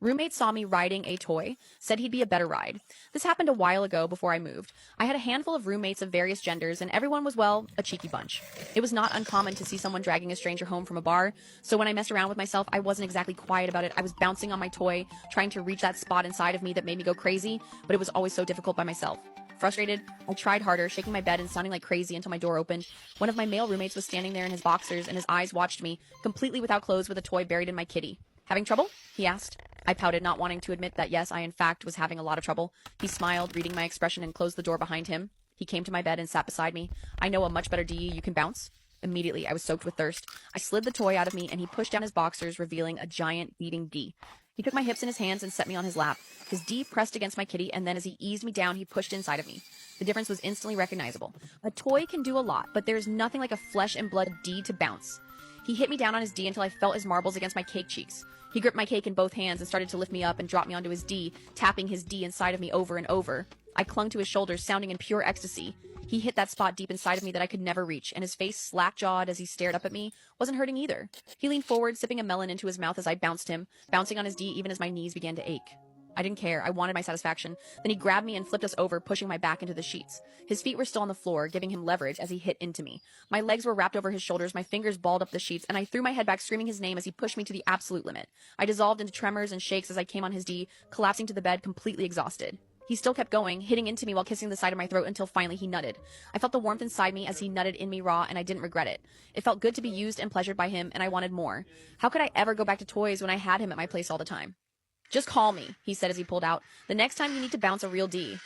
Roommate saw me riding a toy, said he'd be a better ride. This happened a while ago before I moved. I had a handful of roommates of various genders, and everyone was, well, a cheeky bunch. It was not uncommon to see someone dragging a stranger home from a bar, so when I messed around with myself, I wasn't exactly quiet about it. I was bouncing on my toy, trying to reach that spot inside of me that made me go crazy, but it was always so difficult by myself. Frustrated, I tried harder, shaking my bed and sounding like crazy until my door opened. One of my male roommates was standing there in his boxers, and his eyes watched me, completely without clothes with a toy buried in my kitty. Having trouble? He asked. I pouted, not wanting to admit that yes, I in fact was having a lot of trouble. He smiled, reading my expression, and closed the door behind him. He came to my bed and sat beside me. I know a much better DE you can bounce. Immediately, I was soaked with thirst. I slid the toy out of me, and he pushed down his boxers, revealing a giant beating D. He took my hips in his hands and set me on his lap. His D pressed against my kitty, and then as he eased me down, he pushed inside of me. The difference was instantly recognizable. A toy can do a lot, but there's nothing like a flesh and blood D to bounce. He hit me down on his D until I felt his marbles against my cake cheeks. He gripped my cake in both hands and started to lift me up and drop me onto his D, tapping his D inside of me over and over. I clung to his shoulders, sounding in pure ecstasy. He hit that spot deep inside of me that I could never reach, and his face, slack-jawed as he stared up at me, wasn't hurting either. He leaned forward, sipping a melon into his mouth as I bounced him, bouncing on his D even as my knees began to ache. I didn't care. I wanted my satisfaction. Then he grabbed me and flipped us over, pushing my back into the sheets. His feet were still on the floor, giving him leverage as he hit into me. My legs were wrapped over his shoulders, my fingers balled up the sheets, and I threw my head back, screaming his name as he pushed me to the absolute limit. I dissolved into tremors and shakes as I came on his D, collapsing to the bed, completely exhausted. He still kept going, hitting into me while kissing the side of my throat until finally he nutted. I felt the warmth inside me as he nutted in me raw, and I didn't regret it. It felt good to be used and pleasured by him, and I wanted more. How could I ever go back to toys when I had him at my place all the time? Just call me, he said as he pulled out. The next time you need to bounce a real D.